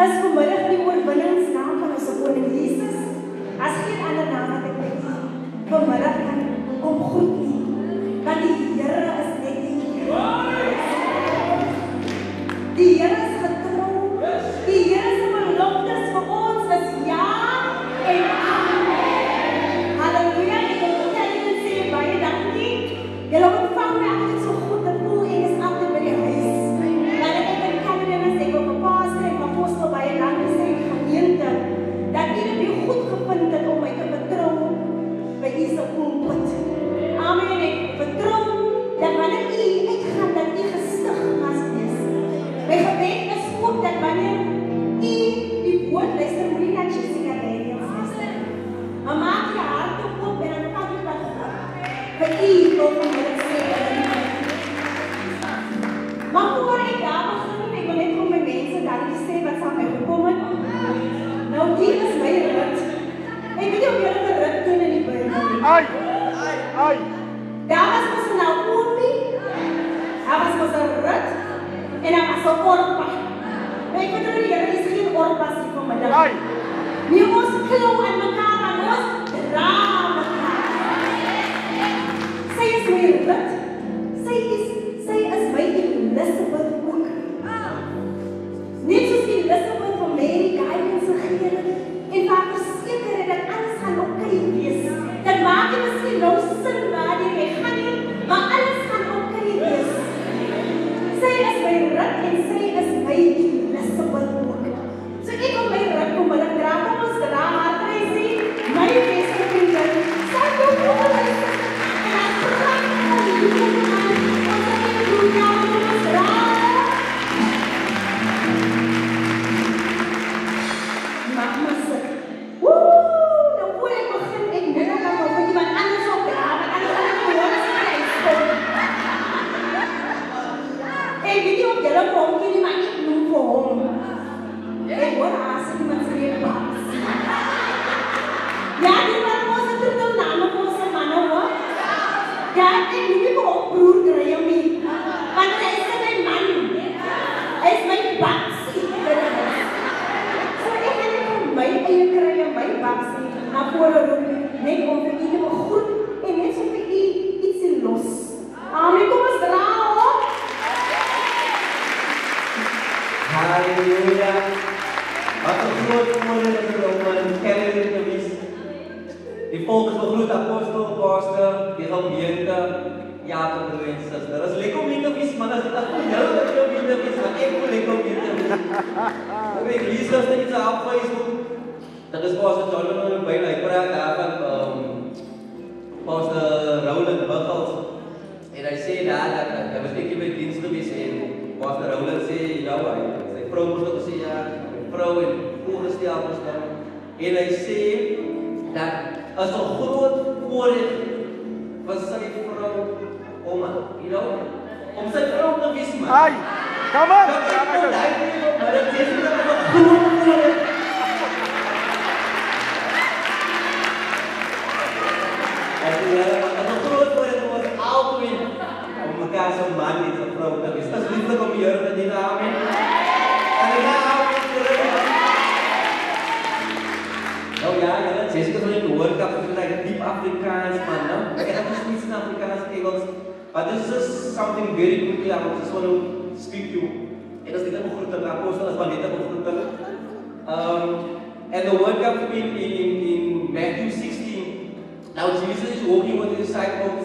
is vanmiddag die oorwinningsnaam van ons koning Jesus. As geen ander naam wat ek met u vanmiddag kan kom groet nie. Want die Here is net hier. Die Here is getrou. Die Here se beloftes vir ons is ja en amen. Halleluja. Ek wil net sê baie dankie. Julle ontvang my altyd so goed. Ek voel ek is altyd by die huis. Dat ek in Canada is, ek op 'n pastor en apostel by 'n landbouwse gemeente. Dat julle my goed gevind het om my te vertrou by u se pulpit. Amen. Ek vertrou dat wanneer u uitgaan, dat u gestig gaan wees. My gebed is ook dat wanneer u die woord luister, moet nie net Jessica Daniels luister. Maar maak je hart op en dan kan je dat God vir u wil vanmiddag sê. Maar voor ek daar begin, ek wil net vir my mense dankie sê wat saam my gekom het. Nou, die is my rit. Ek weet nie of julle 'n rit doen in die Bybel. Ai! Daar was mos nou Naomi, daar was mos 'n rit en daar was 'n Orpa. Ek vertrou die Here is geen Orpas nie vanmiddag. Ai! Nie ons klou aan mekaar, maar ons dra mekaar. Sy is my rit. Sy is my Elizabeth ook. Net soos Elizabeth van Mary guidance gegee het en wat verseker het dat alles gaan oukei wees. Dat maak jy miskien nou sin waar jy gaan nie, maar alles gaan oukei wees. Sy is my rit en sy is my Elizabeth ook. So ek wil my rit kom hulle dra, kom ons dra haar Tracy, my beste vriendin. Sy kom oor en ek praat van die liefde aan, ons het doen jou kom ons dra. Mama sê, nou voor ek begin, ek net dan op iemand anders op dra, want anders gaan ek gewoon as ek kom. Ek weet nie of julle vir hom ken nie, maar ek noem vir hom. Ek hoor as iemand sê jy baas. Ja, die man was het er dan naam op ons man hoor. Ja, ek noem nie vir hom broer Graham nie. Want hy is my man. Hy is my baksie. So ek het net vir my eie kry my baksie na vore roep, net om vir u te begroet en net so vir u ietsie los. Amen, kom ons dra op. Halleluja. Wat een groot voorrecht is het om een kerk te wees. Die volk is begroet, apostel, pastor, die gemeente, ja, broer en suster. Dat is lekker om hier te wees, man. Dat is echt voor jou dat je om hier te wees, maar ik wil lekker om hier te wees. Ik lees dat er iets op Facebook. Dat is pastor John bijna, ik praat daarvan, pastor Roland Buckles. En hij zei daar, dat hij was niet bij dienst geweest en pastor Roland zei, ja, zijn vrouw moest ook zeggen, ja, vrouw en voorgesteld moest dan. En hij zei, dat is een groot voorrecht van zijn vrouw, oma, you know, om zijn vrouw te wees, man. Ai! Come on! Maar dat is een groot voorrecht. Het is een groot voorrecht om ons altijd om elkaar zo'n man en zo'n vrouw te wees. Dat is lieflijk om je te dienen, amen. En daarna amen. Nou ja, Jessica is in de World Cup, het is like diep Afrikaans, man. Ik heb dus niets in Afrikaans Engels. But this is something very quickly I just want to speak to. En dat is niet helemaal goed te gaan, apostel, dat is maar niet helemaal goed te gaan. And the World Cup in Matthew 16. Now Jesus is walking with his disciples.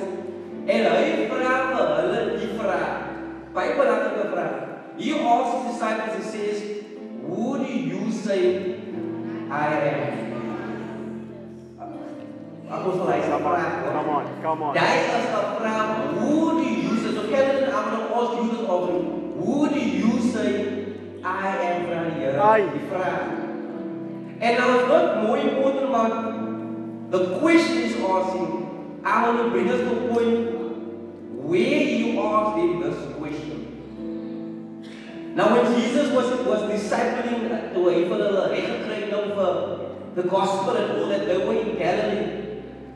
En hij vraagt hulle die vraag. Baie belangrike vraag. He asks his disciples, he says, who do you say I am? Apostel, hy is 'n vraag. Come on. Daar is 'n vraag. Who do you say? So Kevin, I'm going to ask you this offering. Who do you say I am from here? Die vraag. And now it's not more important about the question is asking. I want to bring us to a point where you ask him this question. Now when Jesus was discipling to even the gospel and all that, they were in Galilee.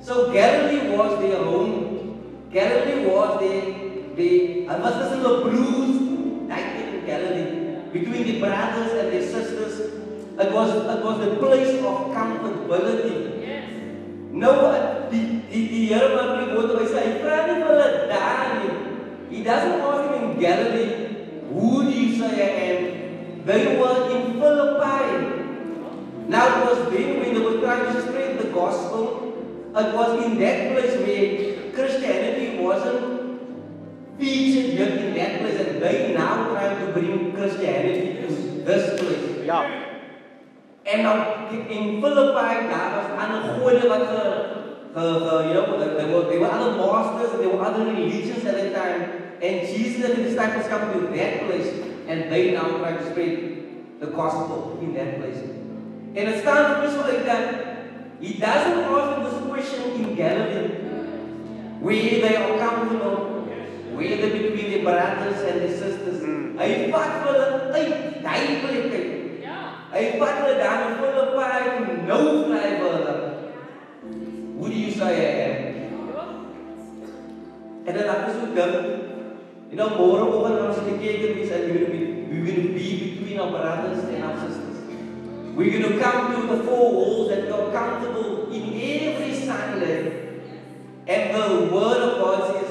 So Galilee was their home. Galilee was their was this in the blues, like in Galilee. between the brothers and their sisters. It was the place of comfortability. No, the Here wat we go to say, he doesn't ask him in Galilee, who do you say I am? They were in Philippi. Now it was then when they were trying to spread the gospel, it was in that place where Christianity wasn't featured yet in that place, and they now trying to bring Christianity to this place. Yeah. And now in Philippi, there was other gode wat they were other masters, there were other religions at that time, and Jesus and his disciples come to that place, and they now try to spread the gospel in that place. And it stands like that. He doesn't ask them this question in Galilee, where they are comfortable, where they between their brothers and their sisters. Hy vat hulle uit daai plek uit. Hy vat hulle daar in Philippi nou vry vir hulle. Who do you say I am? En dan ek is so dink, môreoggend as ons kyk en we say we're going to be between our brothers and our sisters. We're going to come to the four walls that are comfortable in every Sunday. And the word of God says,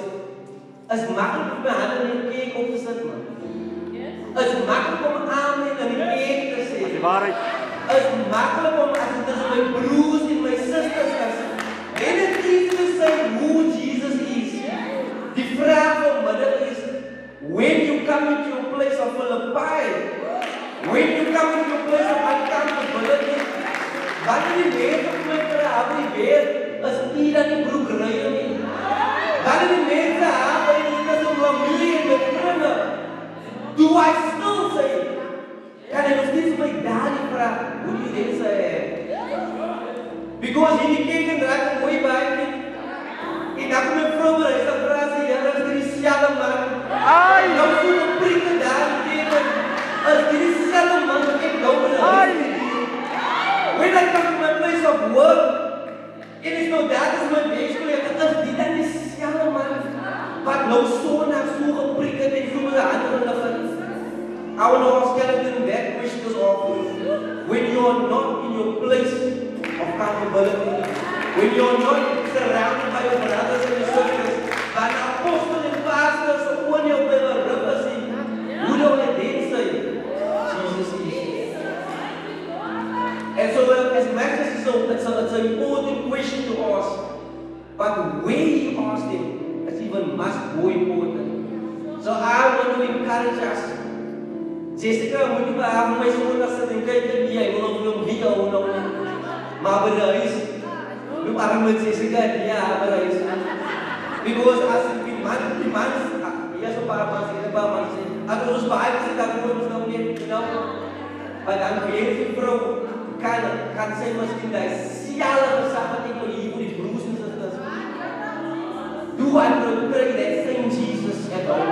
as maklik om my hande in die kerk op te sit, man. As maklik om amen in die kerk te sê. As maklik om as dit is my broers en my sisters as. En het is te sê who Jesus is. Die vraag vanmiddag is, when you come into a place of Philippi, when you come into a place of accountability, wanneer die mense op my praat, die weer, is nie dat die broek ruil nie. Wanneer die mense haal, dit is 'n familie en met vriende, do I still say, kan hy nog steeds my daddy vraag, hoe die dit sê? Because hierdie kerk en raak mooi baie, en dan kom my vrou maar, hy sê vraag sy, Here, is die dieselfde man? Nou voel ek prikke daar in kerk, is die dieselfde man wat ek nou in die when I come to my place of work, it is no that is my base to it is die dan dieselfde man wat nou so na so geprik het en so met die hande in die lucht. I will ask Skeleton that question is often. When you are not in your place of accountability, when you are not surrounded by your brothers and your sisters, by the apostle and pastors of one your brother represent, who do I then say? Jesus is. And so as much as it's an important question to ask, but when you ask him, it's even much more important. So I want to encourage us. Jessica, moet jy vir my so na sit en kyk en jy wil hom video nou. Maar bereis. Jy arm met Jessica, ja, bereis. Because as die man, ja so paar man sê, as ons baie sê dat ons nou nie, maar dan weer die vrou kan sê miskien daai siale gesag wat ek wil hier vir die broers en susters. Do I portray that same Jesus at all?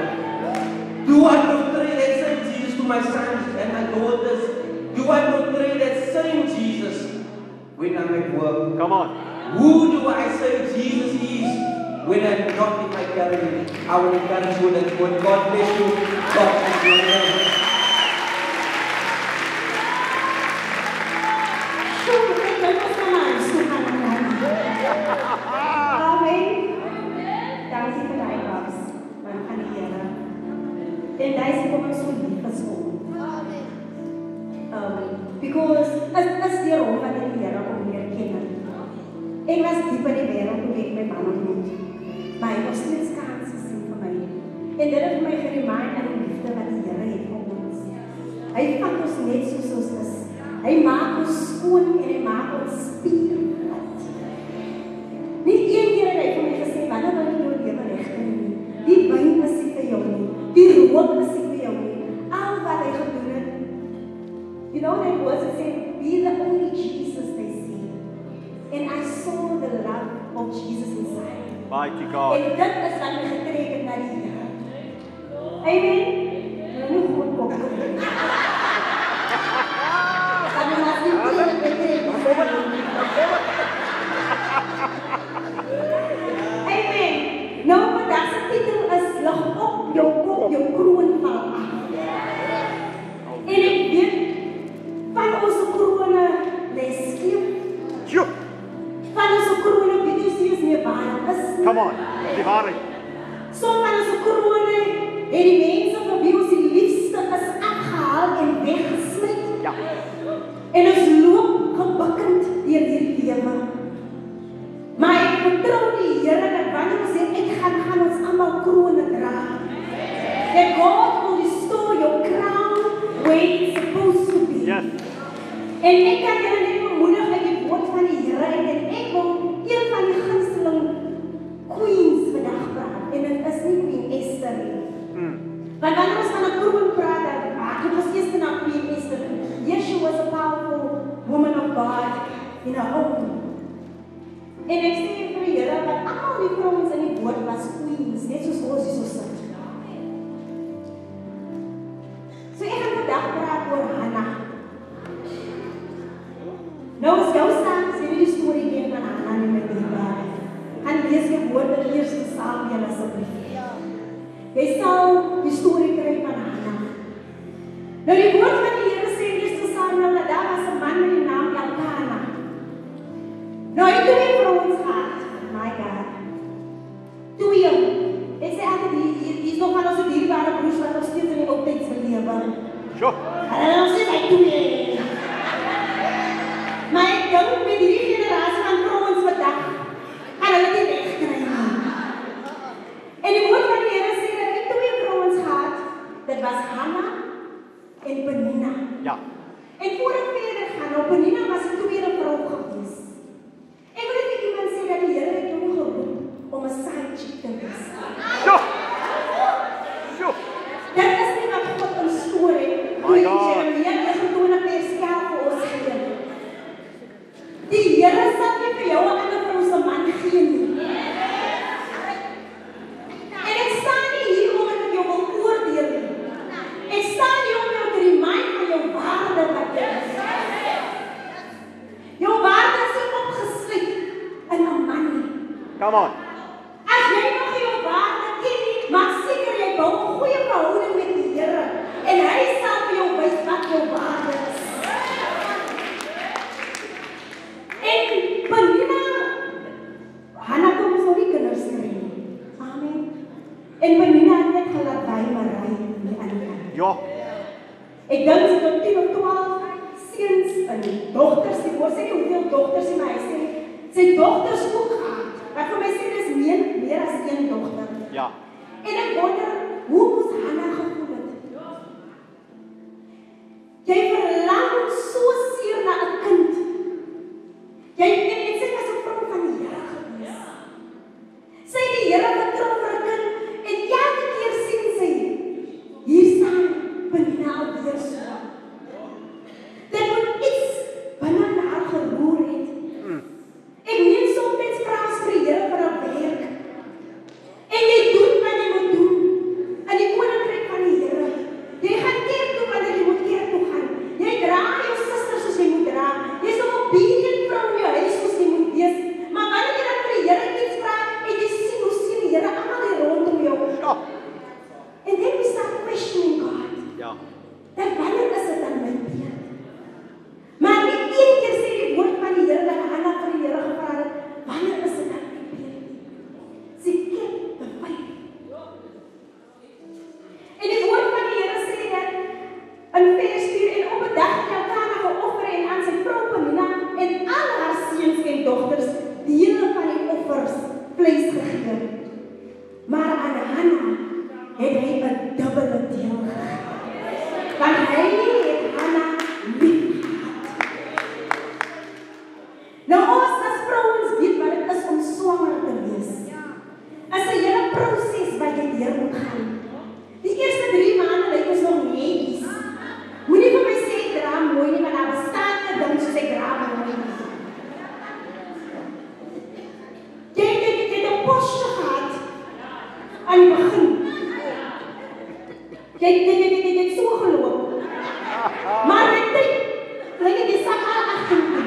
Do I portray that same Jesus to my sons and my daughters? Do I portray that same Jesus when I'm at work? Come on. Who do I say Jesus is when I'm not in my career? I will encourage you that when God bless you, God bless you. Dankie vir daai gaps, man van die Here. En daai is kom ons so lief as hom. Because as die rol van die Here om leer ken. Ek was diep in die wêreld toe ek my man ontmoet. Maar hy was steeds kans gesien vir my. En dit het my gerimaak aan die liefde wat die Here het vir ons. Hy vat ons net soos ons is. Hy maak ons skoon en hy maak ons spierplat. Nie een keer het hy vir my gesê, wanneer wil jy jou lewe regkry nie? Die wyn is nie vir jou nie. Die rook is nie vir jou nie. Al wat hy gedoen het. You know that words that say, be the only Jesus they see. And I saw the love of Jesus inside. Mighty God. En dit is wat my getrek het na die Here. Amen. Hulle moet goed kom. Amen. Nou, vandag se titel is lig op jou kop, jou kroon val af. Come on. Die waarheid. Soms van ons korone het die mense vir wie ons die liefste is afgehaal en weggesmit. Ja. En ons loop gebukkend deur hierdie lewe. Maar ek vertrou die Here dat wanneer ons hier uitgaan, gaan ons almal krone dra. That God will restore your crown where it's supposed to be. Yes. En ek kan julle net bemoedig uit die woord van die Here en ek wil een van die gunsteling queens vandag praat. En dit is nie Queen Esther nie. Want wanneer ons van 'n kroon praat, dan het ons eers na Queen Esther. Yes, she was a powerful woman of God in her home. En ek sê vir die Here dat almal die vrouens in die woord was queens, net soos ons hier so sit. So ek gaan vandag praat oor Hannah. Nou as jou saam sien die storie ken van Hannah in my Bybel. Gaan lees die woord in 1 Samuel asseblief. Jy sal die storie kry van Hannah. Nou die woord van die Here sê in 1 Samuel dat daar was 'n man met die naam Elkana. Nou hy het 2 vrouens gehad. My God. 2. Ek sê altyd hier is nog van ons dierbare broers wat nog steeds in die ou tyd beleef. Sjoe. Hulle nog steeds hy 2. Maar ek dink met hierdie generasie van vrouens vandag gaan hulle dit wegkry nie. En die woord van die Here sê dat hy 2 vrouens gehad. Dit was Hannah en Penina. Ja. En voor ek verder gaan, nou Penina was 'n tweede vrou gewees. Ek wil net iemand sê dat die Here het jou geroep om 'n side chick te wees. Sjoe. Sjoe. Dit is nie wat God ons storie My God. Jeremia 29 vers 11 vir ons gee. Die Here sal nie vir jou 'n ander vrou se man gee nie. En ek staan nie hier om ek jou wil oordeel nie. Ek staan hier om jou te remind van jou waarde wat jy is. Jou waarde is nie opgesluit in 'n man nie. Come on. As jy nog jou waarde ken nie, maak seker jy bou 'n goeie verhouding met die Here en hy sal vir jou wys wat jou waarde is. En Penina, Hannah kon ons nog nie kinders kry nie. Amen. En Penina het net gelaat by Marie die ander kant. Ja. Ek dink sy het 10 of 12 seuns en dogters. Ek hoor sy nie hoeveel dogters sy maar hy sê sy dogters ook gehad. Wat vir my sê dis meer as 1 dogter. Ja. En ek wonder hoe moes Hannah gevoel het? Jy verlang so seer na 'n kind. Jy en sy was 'n vrou van die Here gewees. Sy het die Here vertrou vir 'n kind en elke keer sien sy hier staan Penina weer so. Dit moet iets binne haar geroer het. Ek meen soms vra ons vir die Here vir 'n werk. En jy doen wat jy moet doen. In die koninkryk van die Here. Jy gaan kerk toe wanneer jy moet kerk toe gaan. Jy dra jou susters soos jy moet dra. Jy's 'n obedient vrou in jou huis soos jy moet wees. Maar wanneer jy dan vir die Here iets vra en jy sien hoe sien die Here almal hier rondom jou. Ja. And then we start questioning God. Ja. Dan wanneer is dit dan my beurt? Maar nie een keer sê die woord van die Here dat Hannah vir die Here gevra het, wanneer is dit dan my beurt? Sy kyk the fight. En die woord van die Here sê dat in vers 4 en op 'n dag het Elkana geoffer en aan sy vrou Penina en al haar seuns en dogters dele van die offers vleis gegee. Maar aan Hannah het hy 'n dubbele deel gegee. Want hy het Hannah lief gehad. Nou ons as vrouens weet wat dit is om swanger te wees. Is 'n hele proses wat jy deur moet gaan. Die eerste 3 maande lyk ons nog netjies. Moenie vir my sê ek dra mooi nie, want daar bestaan 'n ding soos ek dra mooi nie. Jy het 'n posje gehad aan die begin. Jy het so geloop. Maar met tyd, lyk die sak al agtertoe.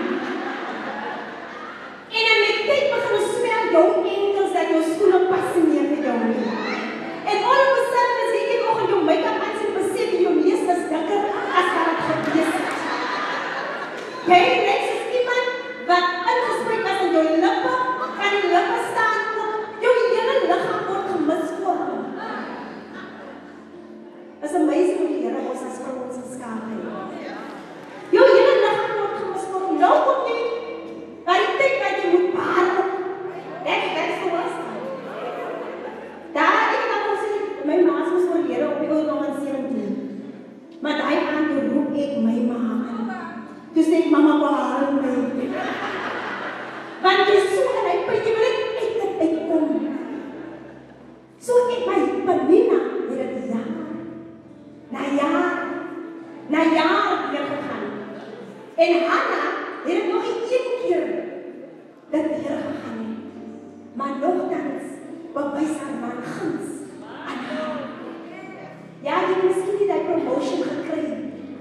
En dan met tyd begin smel jou enkels dat jou skoene pas nie vir jou nie. En al op 'n sudden as jy nog in jou make-up aan sien, besef jy jou neus is dikker as wat dit gewees het. Jy lyk soos iemand wat ingespuit was in jou lippe, kan die lippe staan op. Jou ek my ma aan. Toe sê ek, mama, waar my? Want jy so en hy pyn, jy wil ek het uitkom. So ek my Pamina, het het na jaar weer gegaan. En Hanna het het nog een keer dat weer gegaan het. Maar nogtans bewys haar man guns aan haar. Ja, jy het miskien nie die promotion gekry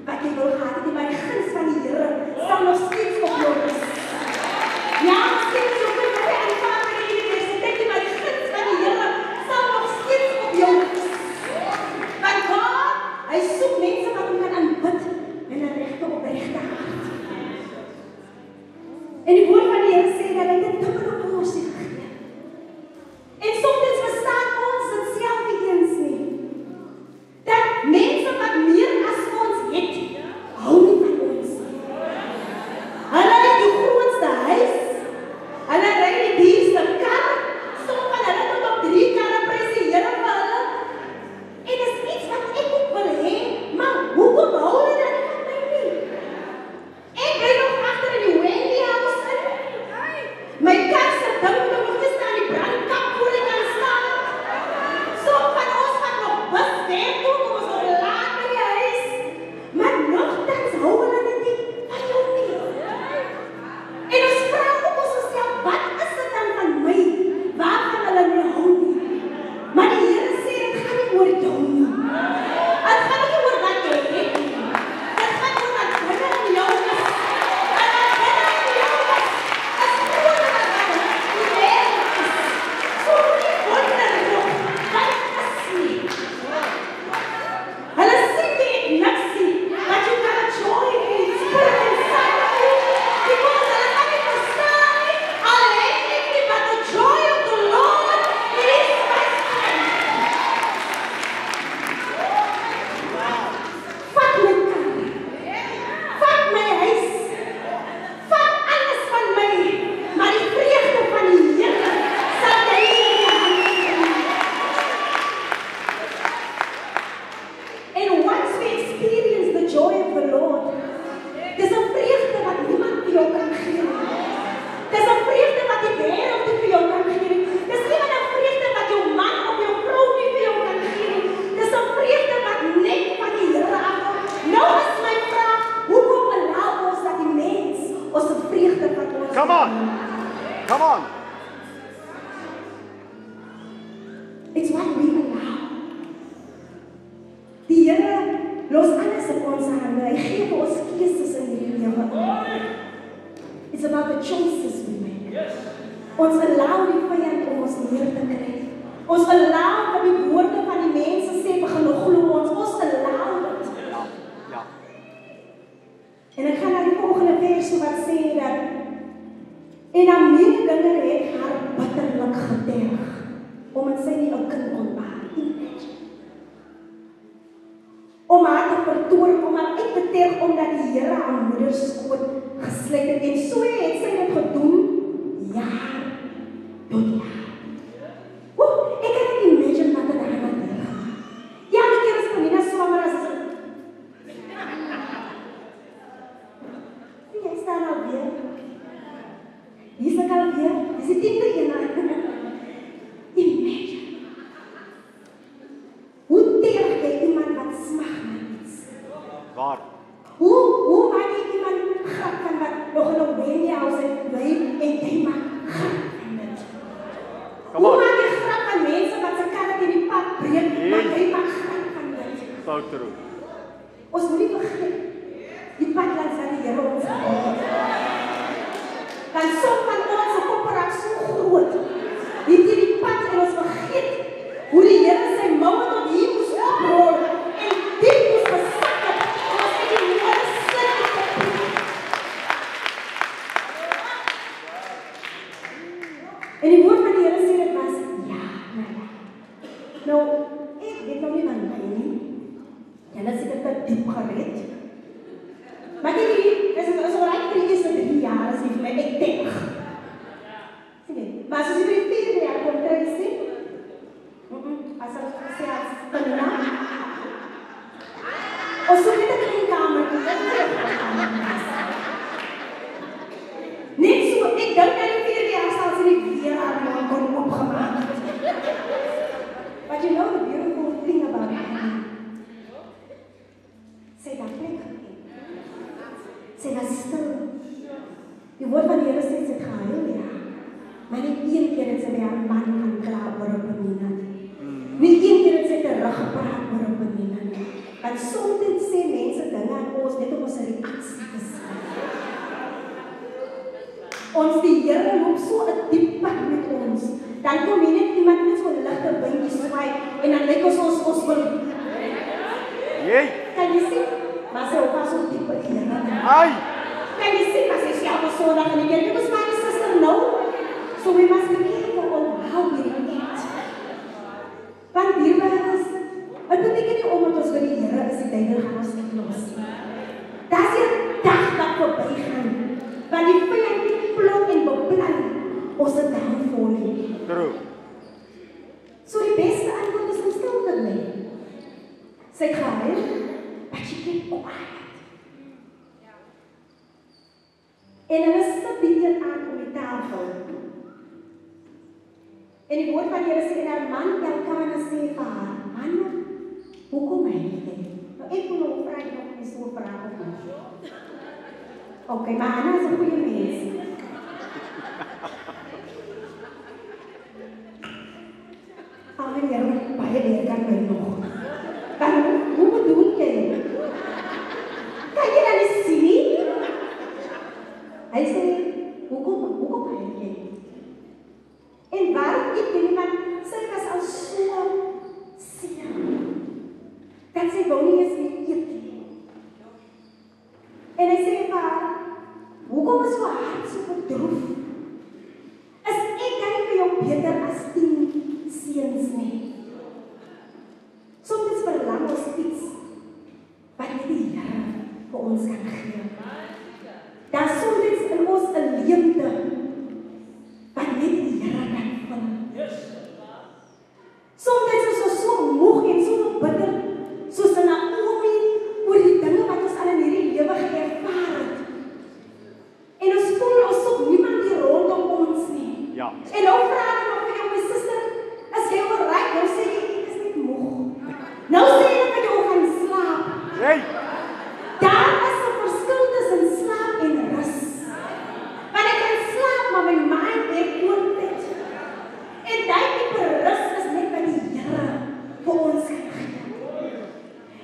wat jy wil gehad het, maar die guns van die Here sal nog steeds op jou rus. Ja, miskien so goed dat jy aanvaar by die universiteit, maar die guns van die Here sal nog steeds op jou rus. Want God, hy soek mense wat hom kan aanbid in 'n regte opregte hart. En die woord van die Here sê dat hy dit dubbele porsie gegee. En soms verstaan ons dit self nie eens nie. Dat mense wat meer as ons het, hou nie van ons. Hulle het die grootste huis, hulle ry die duurste kar, soms van hulle tot op 3 karre prys die Here vir hulle. En dis iets wat ek ook wil hê, maar hoekom hou hulle dan nie van my nie? Ek bly nog agter in die Wendy house in. My kar se ding nog nie staan die brandkap voor ek kan staan. So van ons wat nog bus werk toe, kom ons nog laat by die huis. Maar nogtans hou hulle dit nie van jou nie. En ons vra ook ons self, wat is dit dan van my? Waarvan hulle nie hou nie? Maar die Here sê, dit gaan nie oor jou nie. Het gaan nie oor wat jy het nie. Dit gaan oor wat binne in jou is. En wat binne in jou is groter as wat in die wêreld is. So moet jy wonder nog, wat is nie? Hulle sê jy het niks nie, but you got a joy in the spirit inside of you. Because hulle kan nie verstaan nie, al het ek nie, but the joy of the Lord is my strength. Vat my kar, vat my huis, vat alles van my, maar die vreugde van die Here sal jy in die hand neem. And once we experience the joy of the Lord, dis 'n vreugde wat niemand vir jou kan gee nie. Dis 'n vreugde wat die wêreld nie vir jou kan gee nie. Dis nie 'n vreugde wat jou man of jou vrou nie vir jou kan gee nie. Dis 'n vreugde wat net van die Here afkom. Nou is my vraag, hoekom allow ons dat die mens ons 'n vreugde van ons Come on. Come on. It's what we allow. Die Here los alles op ons hande. Hy gee vir ons keuses in hierdie lewe. It's about the choices we make. Ons allow die vyand om ons neer te kry. Ons allow dat die woorde van die mense sê begin glo ons. Ons allow dit. Ja. Ja. En ek gaan na die volgende vers toe wat sê dat en dan meer dinge het haar bitterlik geterg, omdat sy nie 'n kind kon baar nie. Om haar te vertoon, om haar uit te terg, omdat die Here haar moeder skoot gesluit het. En so het sy dit gedoen, jaar tot jaar. Ek kan nie imagine wat dit aan haar doen. Ja, die keer is Pamina swanger as jy staan alweer. Hier is ek alweer. Dis die 10de ene. Imagine. Hoe terg jy iemand wat smag na iets? Waar? Hoe maak jy iemand grap van wat nog in 'n Wendy house bly en jy maak grap van dit? Come Hoe on. maak jy grap van mense wat se karre in die pad breek, maar jy maak grap van dit? So true. Ons moet nie vergeet, die pad langs aan die Here ons gebruik. Want soms van ons se koppe raak so groot, hierdie pad en ons vergeet hoe die Here sy moue tot hier moes oprol en dit moes gesak het, en ons het die Here sin gepreek. En die woord van die Here sê dit was, ja, nou, ek weet nou nie van my nie, en dat ek het diep gered. Maar dit is alright vir die eerste 3 jaar, as jy vir my, ek denk. Maar as jy vir die 4de jaar kom terug sê, as ek sê as Pamina, ons soek net 'n klein kamer, Sy was stil. Die woord van die Here sê sy het gehuil, ja. Maar nie een keer het sy by haar man gaan kla oor op Penina nie. Nie een keer het sy teruggepraat oor op Penina nie. Want soms sê mense dinge aan ons net om ons 'n reaksie te sien. Ons die Here loop so 'n diep pad met ons. Dan kom hier net iemand met so 'n ligte windjie swaai en dan lyk ons wil. Kan jy sien? Maar sy op so diep by die Here. Ai! Can you see, as she was so that and again, because my sister no. So we must be careful on how we react. Want dierbares, wat beteken nie omdat ons by die Here is, die duiwel gaan ons nie los. Daar is 'n dag wat verbygaan, want die vyand plot en beplan ons het downfall nie. True. So die beste antwoord is om stil te bly. Sy het gehuil, but she kept quiet. En hulle sit die een aan op die tafel. En die woord van die Here sê, en haar man Elkana sê vir haar, man, hoekom huil jy? Nou ek wil nog vraag of jy so vraag of nie. Okay, maar Anna is 'n goeie mens. Alweer Here moet baie leer kan my nog. Want hoe bedoel jy? Kan jy dan nie sien nie? Hy sê, hoekom huil jy? En waarom ek nie, want sy was al so seer, dat sy wou nie eens meer eet nie. En hy sê vir haar, hoekom is so hart so bedroef? Is ek dan nie vir jou beter as 10 seuns nie? Soms verlang ons iets, wat nie die Here vir ons kan gee. Daar soms in ons 'n leemte wat net die Here kan vul. Soms is ons so moeg en so bitter, soos in 'n Naomi oor die dinge wat ons al in hierdie lewe geërvaar het. En ons voel ons soek niemand hier rondom ons nie. Ja. En nou vra ek nog vir jou, my suster, as jy oorreik, nou sê jy, ek is net moeg. Nou sê jy dat jy gaan slaap. Hey! Daar is 'n verskil tussen slaap en rus. Want ek kan slaap, maar my mind weer oortet. En daai tipe rus is net wat die Here vir ons kan gee.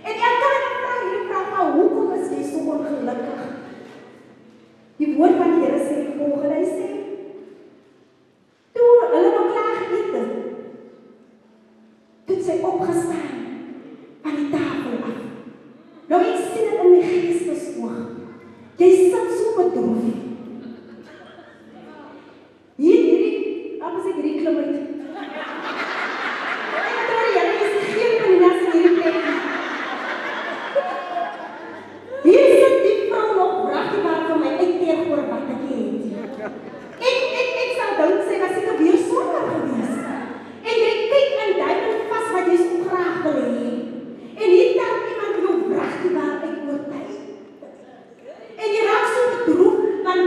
En ek kan nie vra hierdie vraag, maar hoekom is jy so ongelukkig? Die woord van die Here sê die volgende, hy sê, toe hulle nog klaar geëet het, toe sy opgestaan van die tafel af. Nou ek sien dit in my geestesoog. Jy sit so bedroef. Wat is ek hierdie klim uit? Ek het jy is geen Peninas in hierdie plek. Hier sit die vrou nog pragtig maar vir my uitteeg oor wat ek het. Ek sal dink sy was seker weer sonder gewees. En jy kyk in duiwel vas wat jy so graag wil hê. En hier tel iemand jou pragtig maar uit oor tyd. En jy raak so bedroef, want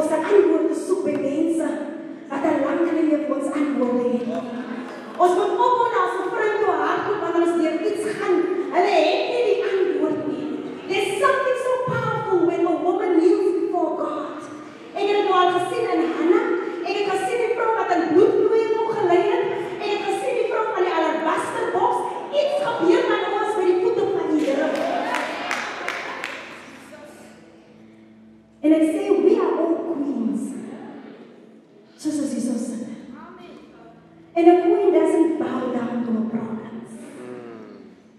ons 'n antwoord te soek by mense wat al lank hulle nie vir ons antwoorde het nie. Ons moet ophou na ons vriend toe hardloop wanneer ons deur iets gaan. Hulle het nie die antwoord nie. There's something so powerful when a woman kneels before God. Ek het dit al gesien in Hannah. Ek het gesien die vrou wat aan bloedvloeiing opgelei het. Ek het gesien die vrou van die alabasterboks. Iets gebeur met ons by die voete van die Here. En ek sê, we are all queens. Soos as jy so sit. And a queen doesn't bow down to her problems.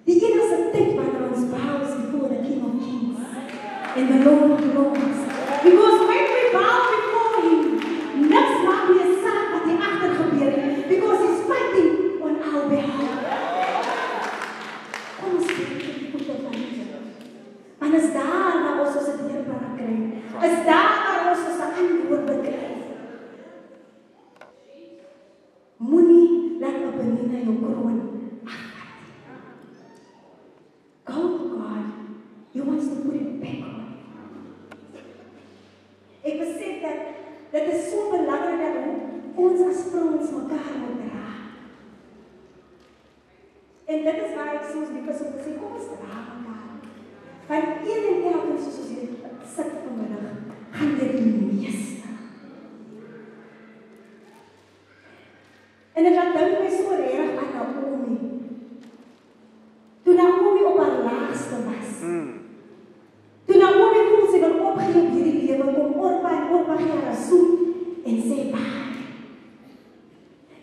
Die enigste tyd wanneer ons bow is before the King of Kings and the Lord of Lords. Because when we bow before Him, niks maak nie saak wat hier agter gebeur het, because He's fighting on our behalf. Kom ons kyk die voete van die Here. Want is daar waar ons ons deurbraak kry. Is daar waar ons ons antwoorde kry. Moenie laat Penina jou kroon afvat. Go to God. He wants to put it back on. Ek besef dat dit is so belangrik dat ons as vrouens mekaar moet dra. En dit is waar ek soms lief is om te sê, kom ons dra mekaar. Want een en elke soos ons hier sit vanmiddag, gaan dit die meeste. En ek dink my so reg aan Naomi. Toe Naomi op haar laagste was. Toe Naomi voel sy wil opgee op hierdie lewe, kom Orpa gee haar 'n soen en sê bye.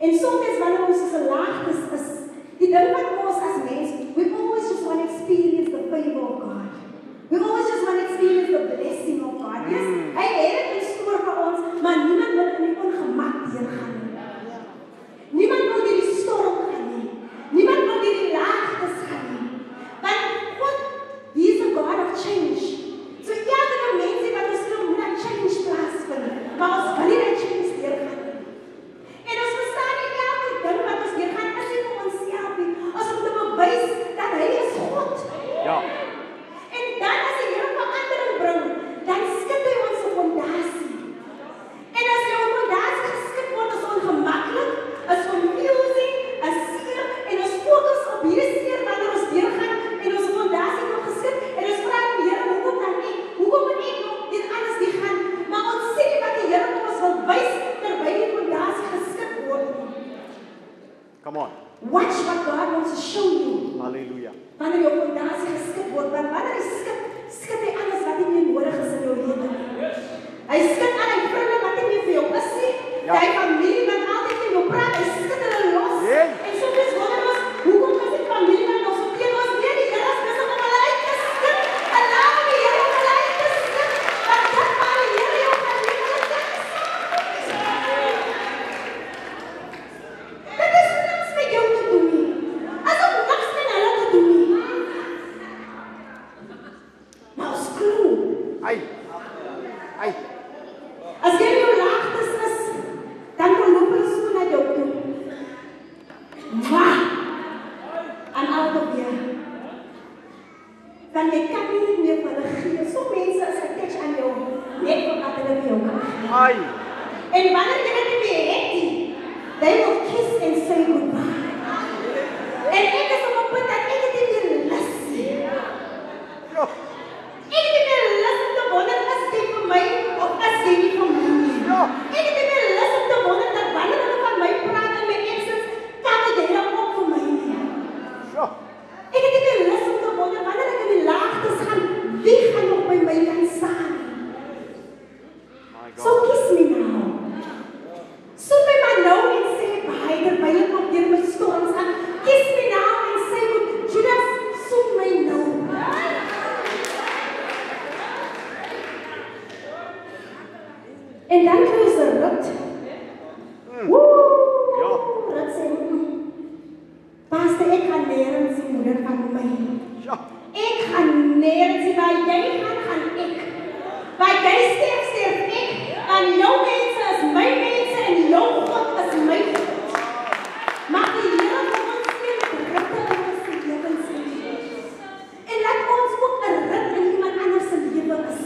En soms wanneer ons so laagtes is, die ding van ons as mens, we always just want to experience the favor of God. We always just want to experience the blessing of God. Yes, hy het dit gestoor vir ons, maar niemand wil in die ongemak deurgaan nie. Niemand wil die storm gaan nie. Niemand wil die laagtes gaan nie. Want God, He is a God of change. So elke mense wat ons wil moet dat change plaasvind. Maar ons kan nie dat change deurgaan nie. En ons verstaan nie elke ding wat ons deurgaan is nie vir onsself nie. Ons moet bewys dat Hy is God. Ja. En dan as die Here verandering bring, dan skud Hy ons fondasie. En as jou fondasie geskud word, is ongemaklik, is confusing, is seer, en ons fokus op hierdie seer wanneer ons deurgaan, en ons fondasie word geskud, en ons vra die Here, hoekom kan ek? Hoekom moet ek nog dit alles die gaan? Maar ons sê nie wat die Here vir ons wil wys, terwyl die fondasie geskud word. Come on. Watch what God wants to show you. Hallelujah. Wanneer jou fondasie geskud word, want wanneer hy skud hy alles wat nie meer nodig is in jou lewe nie. Hy skud al die vriende wat nie meer vir jou is nie. Ja. Die familie wat altyd vir jou praat, hy skud hulle los. Ja. En soms wonder ons, hoekom is die familie dan nog so teen ons? Nee, die Here is besig om hulle uit te skud. Allow die Here om hulle uit te skud. Want dit maak die Here jou familie uit te skud. Dit is niks met jou te doen nie. Asof niks met hulle te doen nie. Maar ons glo. Ai. Ai. As jy jou laagtes is, dan loop hulle so na jou toe. Maar, en out of here. Dan jy kan nie meer vir hulle gee. So mense is attached aan jou, net omdat hulle vir jou kan gee. Ai. En wanneer jy dit nie meer het nie, they will kiss and say goodbye. En ek is op 'n punt dat ek dit nie meer lus nie. Ja. Ek het nie meer lus om te wonder, is dit vir my of is dit nie vir my nie? Ja. Ek het nie meer lus om te wonder dat wanneer hulle van my praat in my exes, kan dit helemaal op vir my nie. Ja. Ek het nie meer lus om te wonder wanneer ek in die laagtes gaan, wie gaan nog by my kan staan? My So God. kiss me now. Soek my maar nou en sê bye, terwyl ek nog deur my storms gaan. Kiss me now en sê goed, Judas, soek my nou. En dan kry ons 'n rit. Woe! Ja. Rit sê, Pastor, ek gaan nergens die moeder van my. Ja. Ek gaan nergens die waar jy gaan ek. Waar jy sterf ek. En jou mense is my mense en jou God is my God. Mag die Here vir ons sien ritte in ons lewens hê. En laat ons ook 'n rit in iemand anders se lewe is.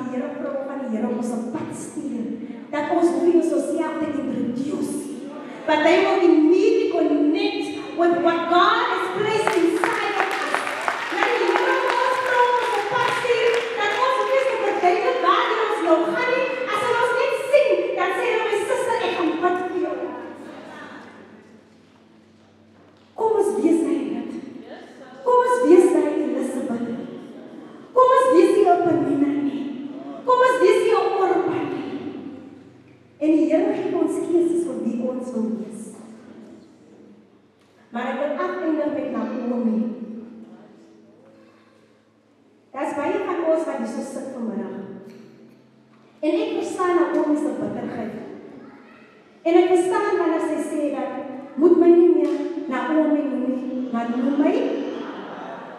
die Here vra van die Here om ons op pad stuur. Dat ons hoef nie ons self te introduce. But they will immediately connect with what God has placed inside of us. Dat die Here ons vra om ons op pad stuur, dat ons nie te verduidelik waar ons nou gaan nie. As ons net sien, dan sê hulle, my suster, ek gaan bid vir jou. Kom ons wees hy dit. Kom ons wees hy Elisabeth. Kom ons wees die Openina nie. Kom ons wees die Orpa nie. En die Here gee ons keuses vir wie ons wil wees. Maar ek wil afeindig met Naomi. Daar is baie van ons wat hier so sit vanmiddag. En ek verstaan Naomi se bitterheid. En ek verstaan wanneer sy sê dat moet my nie meer Naomi noem nie, maar noem my.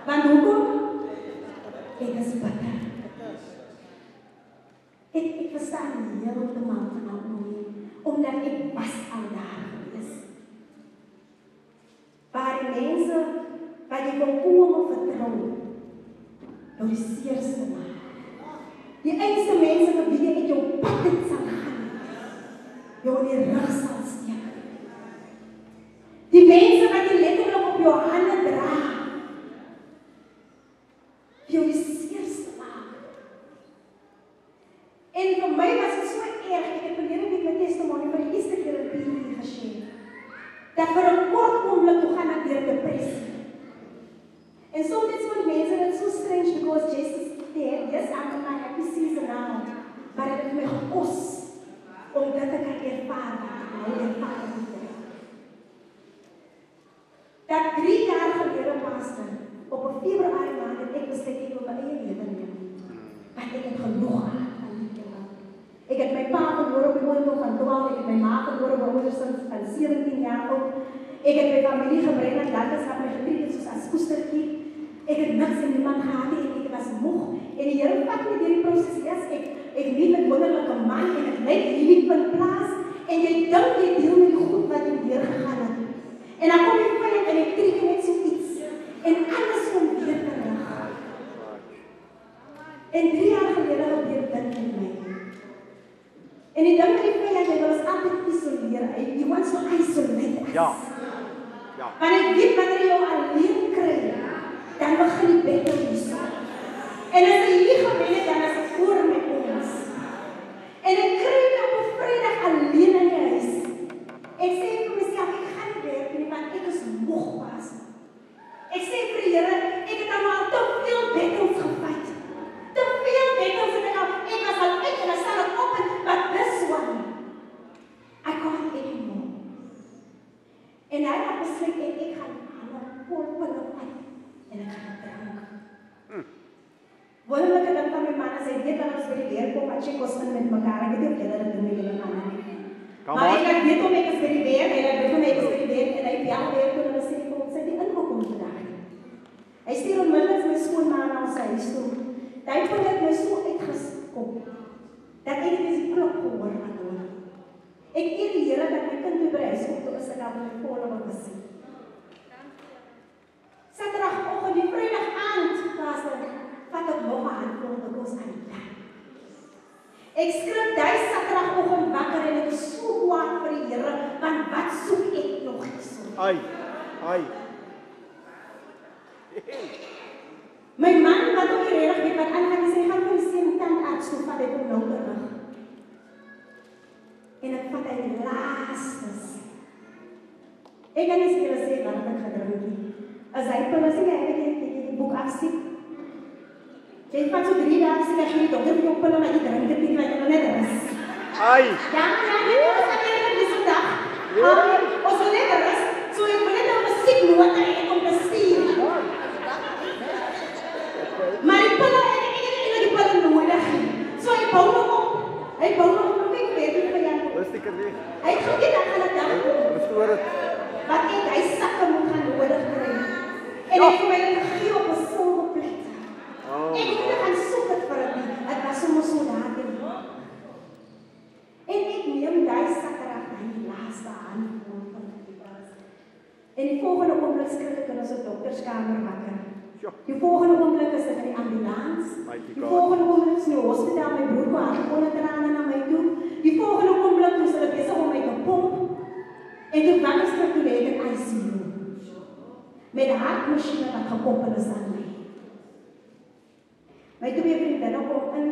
Want hoekom? Ek is bitter. Ek verstaan heeltemal van Naomi, omdat ek was al daar gewees. Waar die mense, waar jy volkome vertrou, jou die seerste maak. Die einste mense vir wie jy uit jou pad het sal gaan, jou in die rug sal steek. Die mense wat jy letterlik op jou hande dra, jou die seerste maak. En vir my was het so erg, ek het verlede week my testimonie vir die eerste keer in PE geschreven, dat vir 'n kort oomblik toe gaan ek deur depressie. En soms is vir mense dit so strange because Jesus there, yes, I'm in my happy season now, maar het het my gekos om dit te kan ervaar, dat 3 jaar gelede pastor, op 'n Februarie maand het ek besluit ek wil my eie lewe neem. Want ek het genoeg gehad van die kinders. Ek het my pa verloor op die ouderdom van 12, ek het my ma verloor op 'n ouderdom van 17 jaar oud. Ek het my familie gebring en dat is wat my getreed soos as koestertjie. Ek het niks en niemand gehad en ek was moeg. En die Here vat my deur die proses. Yes, ek weet met wonderlike man en ek lyk hierdie van plaas en jy dink jy deel met die goed wat jy deur gegaan het. En dan kom jy van en ek trek net so iets. En alles kom weer terug. En 3 jaar gelede gebeur dit met my. En die ding met die vyand, hy wil ons altyd isoleer. He wants to isolate us. Ja. Ja. Maar ek weet wanneer jy jou alleen kry, dan begin die battle hierso. En as hy hier gewen het, dan is hy voor met ons. En ek kry my op 'n Vrydag alleen in die huis. Ek sê vir myself, ek gaan nie werk nie, want ek is moeg was. Ek sê vir die Here, ek het al te veel battles gefight. Te veel battles en ek was al uit en ek staan op en but this one, I can't anymore. En hy het besluit ek gaan vol pinne vat en ek gaan drank. Wonderlike ding van my man is, hy weet dat ons by die weer kom, wat check ons in met mekaar, ek weet nie of julle dit doen met julle manne nie. Maar ek weet om ek is by die weer, en ek weet om ek is by die weer, en hy bel weer toe, en hy sê, kom, sy het die ingekom vandag. Hy stuur onmiddellik my skoonma na sy huis toe. Die punt het my so uitgeskop, dat ek net die klop gehoor had hoor. Ek eer die Here dat my kind toe by huis kom, toe is ek al by my volle wat gesien. Saterdagoggend, die Vrydag aand, vat ek nog 'n handvol kos aan die dag. Ek skrik die Saterdagoggend wakker en ek is so kwaad vir die Here, want wat soek ek nog hierso? Ai. My man wat ook nie regtig weet wat aangaan is, hy gaan vir die seun tandarts toe vat, hy kom nou terug. En ek vat hy die laastes. Ek kan nie vir sê wat ek gedrink het. As hy pille sê, ek het die boek afstiek. Jy vat so 3 dae sê ek die dokter vir jou pille, maar jy drink dit nie, want jy wil net rus. Ai. Ja, ons het net die vandag. Ons wil net rus, so ek wil net nou musiek noot en ek kom te stuur. Maar die pille, ek het die pille nodig. So hy bou nog op, kyk weer die vir jou. Rustig en weer. Hy het geweet dat gaan ek daar kom. Verstoor het. Wat ek, hy sakke moet gaan nodig kry. En ek vir my dit gegee op 'n silverplate. Ek moet nie gaan soek het vir het nie. Het was sommer so daar in. En ek neem die Saterdag die laaste handvol van die was. En die volgende oomblik skrik ek in ons dokterskamer wakker. Die volgende oomblik is ek in die ambulans. Mighty Die God. volgende oomblik is in die hospitaal, my broer kwam aangekondig trane na my toe. Die volgende oomblik was hulle besig om my te pomp. En toe wakker is ek toe lê ek in ICU. Met 'n hartmasjien wat gekoppel is aan my. My twee vriendinne kom in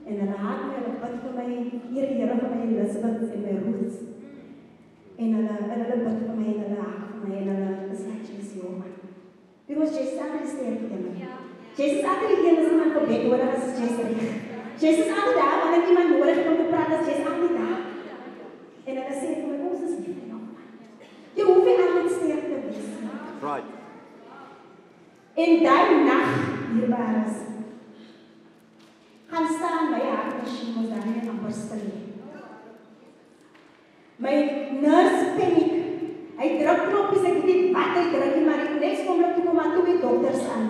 en hulle haat my, hulle bid vir my, Here vir my Elizabeth en my Ruth. En hulle bid vir my en hulle haat vir my en hulle is like Jesus, man. Because Jesus altijd is sterk in my. Jesus altijd die ene as iemand gebed nodig is Jesus reg. Jesus is altijd daar, wanneer iemand nodig het om te praat, is Jesus altijd daar. En hulle sê vir my, ons is lief vir jou, man. Jy hoef nie altijd sterk te wees. Right. En die nacht, hierbaar is, gaan staan my hartmasjien was daar nie amper stil nie. My nurse paniek. Hy druk knoppies, ek weet nie wat hy druk nie, maar die next oomblik toe kom maar twee dokters aan.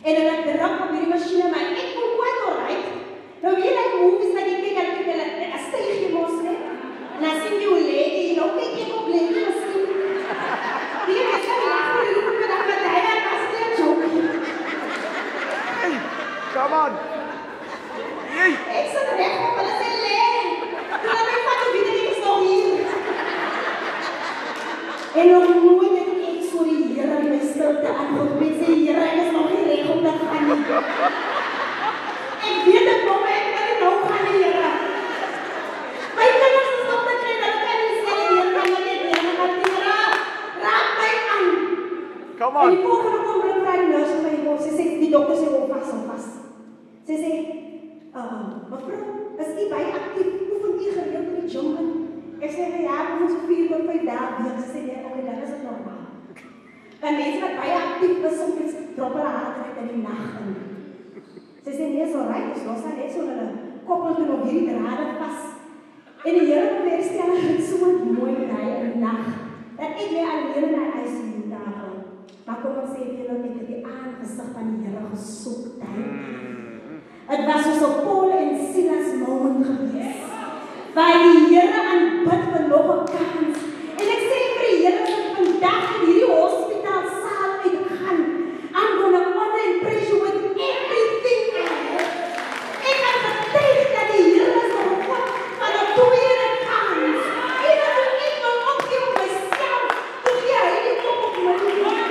En hulle druk op hierdie masjiene, maar ek voel quite alright. Nou weet jy like movies dat jy kyk, hulle styg jy mos net. En dan sien jy hoe lê jy, nou kyk ek op lê jy miskien. Die mense kan lach vir die hoek, maar dat hy daar was nie 'n joke. Hey, come on. Hey. Ek sit reg op, hulle sê lê. Toe hulle my vat, weet ek is nog hier. En nog nooit het ek so die Here in my stilte aangeroep, sê Here, ek is nog nie reg om te gaan nie. Ek weet ek kom, ek kan nie nou gaan nie, Here. My kinders is nog te klein, hulle kan nie sê die Here kan my net neer, maar Here, raak my aan. Come En on. die volgende oomblik vra die nurse vir my, sy sê, die dokter sê, hou vas. Sy sê, mevrou, is u baie actief, oefen u gereeld in die gym in? Ek sê, ja, ek oefen so 4 tot 5 dae week. Sy sê, nee, okay, dan is het normaal. En mense wat baie actief is, soms drop hulle hartryk in die nacht in. Sy sê, nee, is alright, dus los haar net so hulle koppel toe nog hierdie drade vas. En die Here beweerstel het so mooi raai in die nacht, dat ek weer alleen in die ICU tafel. Maar kom ons sê vir julle, ek het die aangesig van die Here gesoek tyd. Het was soos 'n Paul en Silas moment gewees. Waar die Here aanbid vir nog 'n kans. En ek sê vir die Here dat vandag in hierdie hospitaal saal uitgaan. I'm gonna honor and praise you with everything I have. Ek gaan getuig dat die Here is nog 'n God van 'n tweede kans. En dat ek wil opgee op myself, toe gee hy die kop op my neer.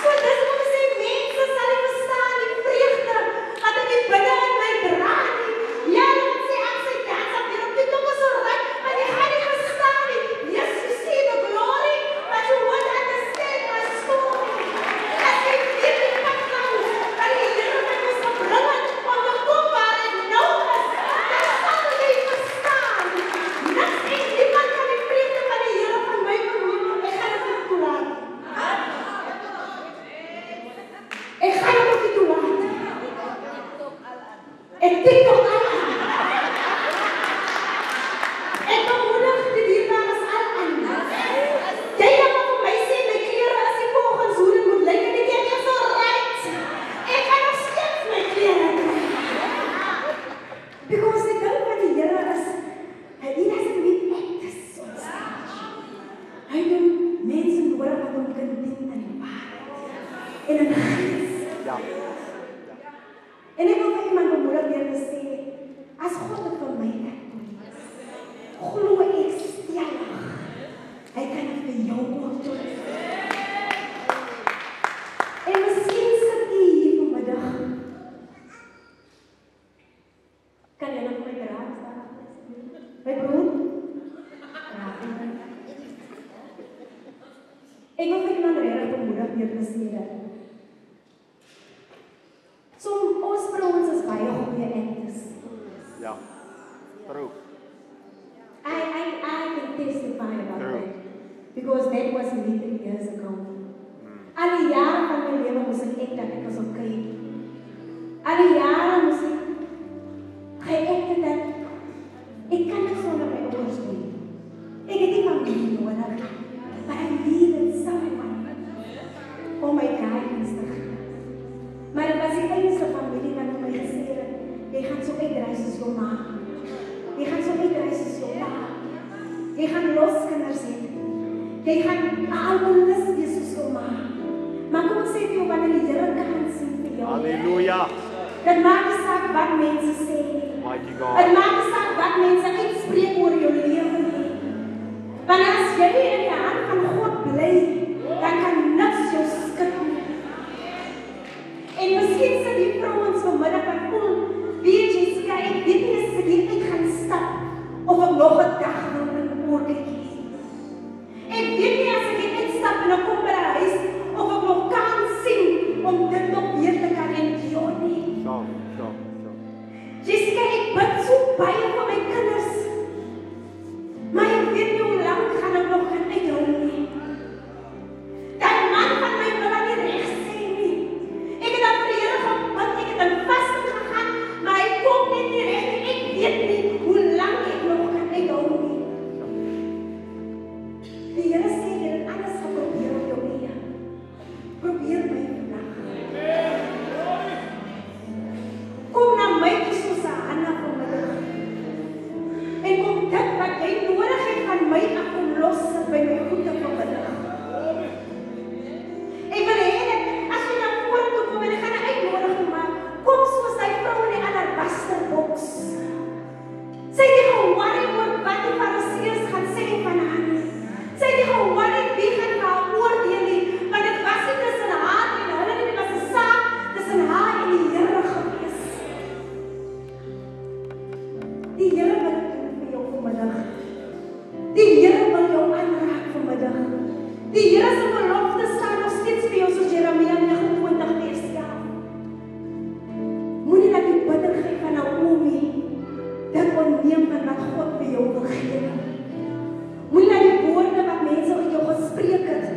So dis wat ek sê, mense sal nie verstaan die vreugde wat ek binne in my dra nie. Ja, ek sê ek sê dans op die TikTok is alright, maar jy gaan nie verstaan nie. Yes, you see the glory, but you won't understand my story. As ek weet die pad gaan, dat die Here my moes bring het, om te kom waar ek nou is, dan sal jy verstaan. Niks en niemand kan die vreugde van die Here van my verneem. Ek gaan dit nie toelaat. Ek gaan dit ook nie toelaat. Ek TikTok al aan. Ek bemoedig die dierbares al aan. Jy kan maar vir my sê, my klere is nie volgens hoe dit moet lyk en ek is so right. Ek gaan nog steeds my klere kry. Because die ding van die Here is, hy doesn't need actors on stage. Hy doen mense nodig wat hom kan dien in die waarheid. En in gees. Ja. En ek wil vir iemand bemoedig deur te sê, as God dit vir my kan doen, glo ek stellig, hy kan dit vir jou ook doen. En miskien sit jy hier vanmiddag. Kan jy nog my draad staan? My broer? Ek wil vir iemand regtig bemoedig deur te sê dat ons vrouens is baie goeie actors. Ja. True. I can testify about True. that. Because that was me 3 years ago. Al die jare van my lewe moes ek dat ek was okay. Al die jare moes ek geacte dat ek kan nie sonder my ouers doen. Ek het nie familie nodig. But I needed someone om my guidance te gee. Maar dit was die enigste familie wat my gesê het, jy gaan so uitreis as jou ma. Jy gaan so uitreis as jou pa. Jy gaan los kinders hê. Jy gaan alkoholis wees soos jou ma. Maar kom ek sê vir jou, wanneer die Here kans sien vir vir jou. Hallelujah. Dit maak nie saak wat mense sê. Mighty Dit God. maak nie saak wat mense uitspreek oor jou lewe nie. Want as jy in die hand van God bly, dan kan niks jou skud nie. En miskien sit die vrouens vanmiddag en voel, weet Jessica, ek weet nie as ek hier uit gaan stap, of ek nog 'n dag wil in die oorkijkie. Ek weet nie as ek hier uitstap en ek kom by die huis, of ek nog kan sien, om dit nog weer te kan endure nie. So. Jessica, ek bid so baie vir my kinders. Maar ek weet nie hoe lang gaan ek nog kan uithou nie. Dat man van my wil dat nie reg sê nie. Ek het dan vir die Here gebid, ek het in vasting gegaan, maar hy kom net nie reg nie. Ek weet nie hoe lang ek nog kan uithou nie. Die Here sê, jy het alles geprobeer op jou eie. Probeer my vandag. Kom na my toe soos 'n Hanna vanmiddag. En kom dit wat jy nodig het van my af kom los sit by my voete vanmiddag. Ek wil hê dat as jy na vorentoe kom en ek gaan 'n uitnodiging maak, kom soos hy vrou in die alabasterboks. Sy het nie ge-worry oor wat die Fariseërs gaan sê van haar nie. Sy het nie ge-worry wie gaan haar oordeel nie, want dit was nie tussen haar en hulle nie, dit was 'n saak tussen haar en die Here gewees. Die Here wil dit doen vir jou vanmiddag. Die Here wil jou aanraak vanmiddag. Die Here se belofte staan nog steeds vir jou soos Jeremia 29 vers 11. Moenie dat die bitterheid van Naomi dit onneem van wat God vir jou wil gee. Moenie dat die woorde wat mense uit jou gespreek het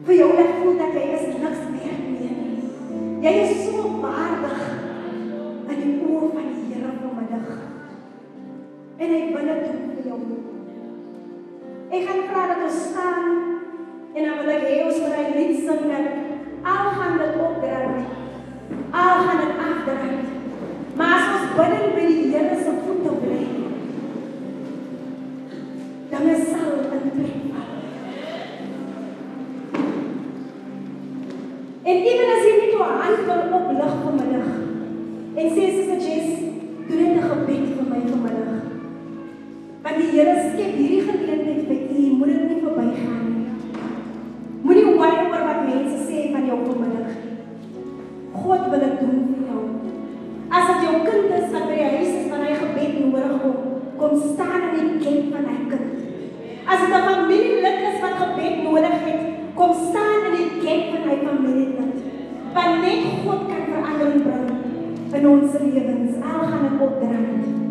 vir jou laat voel dat jy is niks meer nie. Jy is so waardig in die oë van die Here vanmiddag. En hy wil dit doen vir jou. Ek gaan vra dat ons staan en dan wil ek hê ons moet hy lied sing dat al gaan dit opdraai, al gaan dit afdraai. Maar as ons binne by die Here se voete bly, dan sal dit in plek val. En even as jy net jou hand wil oplig vanmiddag en sê, Sister Jess, doen net 'n gebed vir my vanmiddag. Want die Here skep hierdie geleentheid vir u, moet dit nie verbygaan nie. Moenie worry oor wat mense sê van jou vanmiddag nie. God wil dit doen vir jou. As dit jou kind is wat by die huis is van hy gebed nodig kom staan in die plek van hy kind. As dit 'n familielid is wat gebed nodig het, kom staan in die plek van hy familielid. Want net God kan verandering bring in ons lewens. Al gaan dit opdraai.